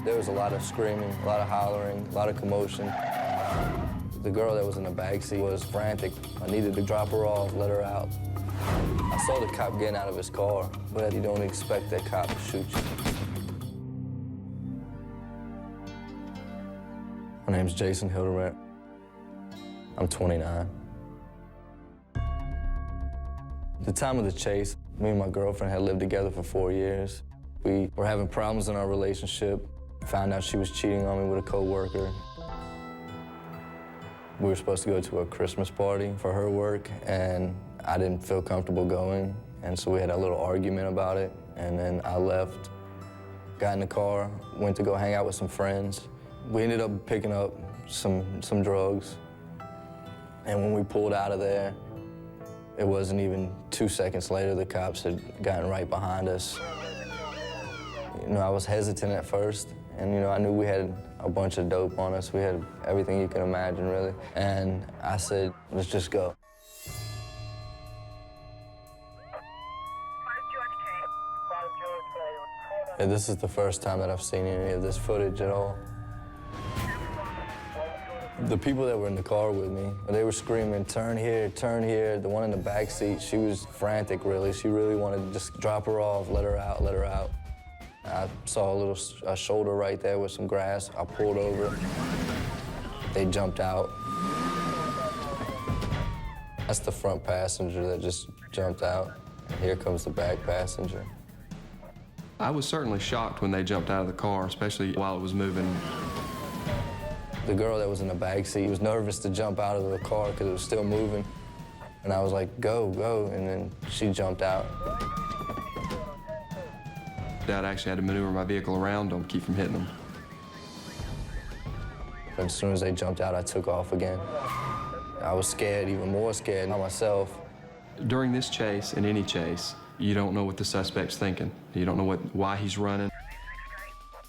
There was a lot of screaming, a lot of hollering, a lot of commotion. The girl that was in the backseat was frantic. I needed to drop her off, let her out. I saw the cop getting out of his car, but you don't expect that cop to shoot you. My name's Jason Hildebrand. I'm 29. At the time of the chase, me and my girlfriend had lived together for 4 years. We were having problems in our relationship. Found out she was cheating on me with a coworker. We were supposed to go to a Christmas party for her work, and I didn't feel comfortable going, and so we had a little argument about it, and then I left, got in the car, went to go hang out with some friends. We ended up picking up some drugs, and when we pulled out of there, it wasn't even 2 seconds later, the cops had gotten right behind us. You know, I was hesitant at first, and I knew we had a bunch of dope on us. We had everything you can imagine, really. And I said, let's just go. Yeah, this is the first time that I've seen any of this footage at all. The people that were in the car with me, they were screaming, turn here, turn here. The one in the back seat, she was frantic, really. She really wanted to just drop her off, let her out, let her out. I saw a shoulder right there with some grass. I pulled over. They jumped out. That's the front passenger that just jumped out. Here comes the back passenger. I was certainly shocked when they jumped out of the car, especially while it was moving. The girl that was in the back seat was nervous to jump out of the car because it was still moving. And I was like, go, go, and then she jumped out. Dad actually had to maneuver my vehicle around them, keep from hitting them. As soon as they jumped out, I took off again. I was scared, even more scared, not myself. During this chase, in any chase, you don't know what the suspect's thinking. You don't know why he's running.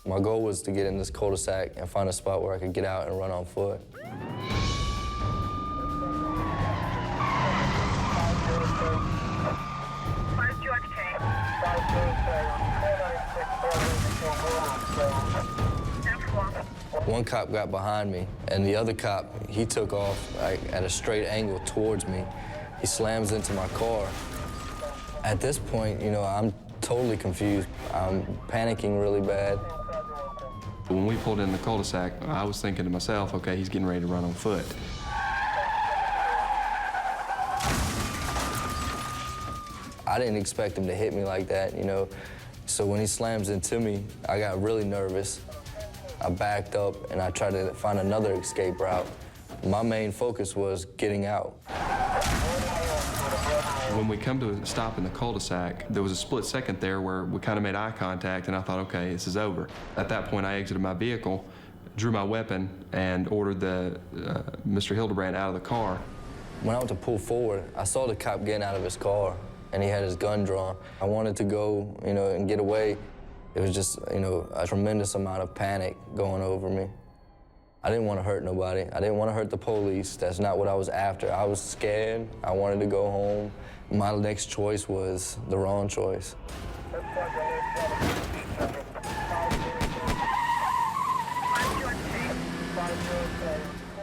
My goal was to get in this cul-de-sac and find a spot where I could get out and run on foot. One cop got behind me, and the other cop, he took off at a straight angle towards me. He slams into my car. At this point, I'm totally confused. I'm panicking really bad. When we pulled in the cul-de-sac, I was thinking to myself, okay, he's getting ready to run on foot. I didn't expect him to hit me like that, So when he slams into me, I got really nervous. I backed up and I tried to find another escape route. My main focus was getting out. When we come to a stop in the cul-de-sac, there was a split second there where we kind of made eye contact, and I thought, okay, this is over. At that point, I exited my vehicle, drew my weapon, and ordered Mr. Hildebrand out of the car. When I went to pull forward, I saw the cop getting out of his car, and he had his gun drawn. I wanted to go, and get away. It was just, a tremendous amount of panic going over me. I didn't want to hurt nobody. I didn't want to hurt the police. That's not what I was after. I was scared. I wanted to go home. My next choice was the wrong choice.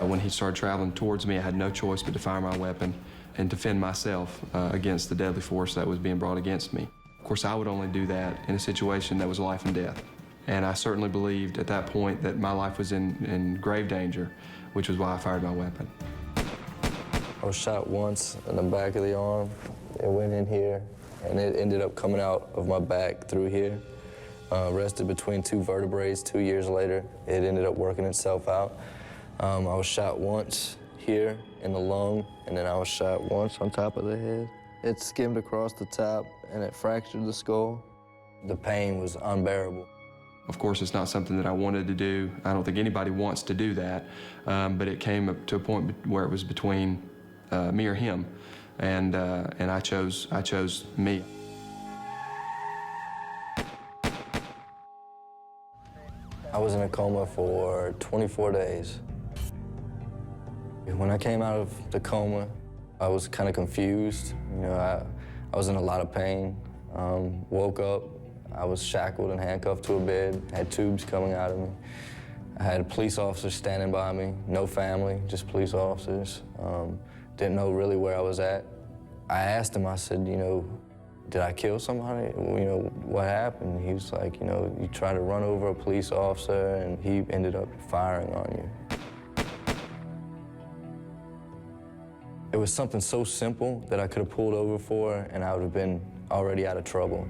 When he started traveling towards me, I had no choice but to fire my weapon and defend myself against the deadly force that was being brought against me. Of course, I would only do that in a situation that was life and death. And I certainly believed at that point that my life was in grave danger, which was why I fired my weapon. I was shot once in the back of the arm. It went in here, and it ended up coming out of my back through here. Rested between two vertebrae. 2 years later, it ended up working itself out. I was shot once here in the lung, and then I was shot once on top of the head. It skimmed across the top, and it fractured the skull. The pain was unbearable. Of course, it's not something that I wanted to do. I don't think anybody wants to do that, but it came up to a point where it was between me or him, and I chose me. I was in a coma for 24 days. When I came out of the coma, I was kind of confused. I was in a lot of pain. Woke up, I was shackled and handcuffed to a bed, had tubes coming out of me. I had police officers standing by me, no family, just police officers. Didn't know really where I was at. I asked him, I said, you know, did I kill somebody? You know, what happened? He was like, you know, you tried to run over a police officer and he ended up firing on you. It was something so simple that I could have pulled over for and I would have been already out of trouble.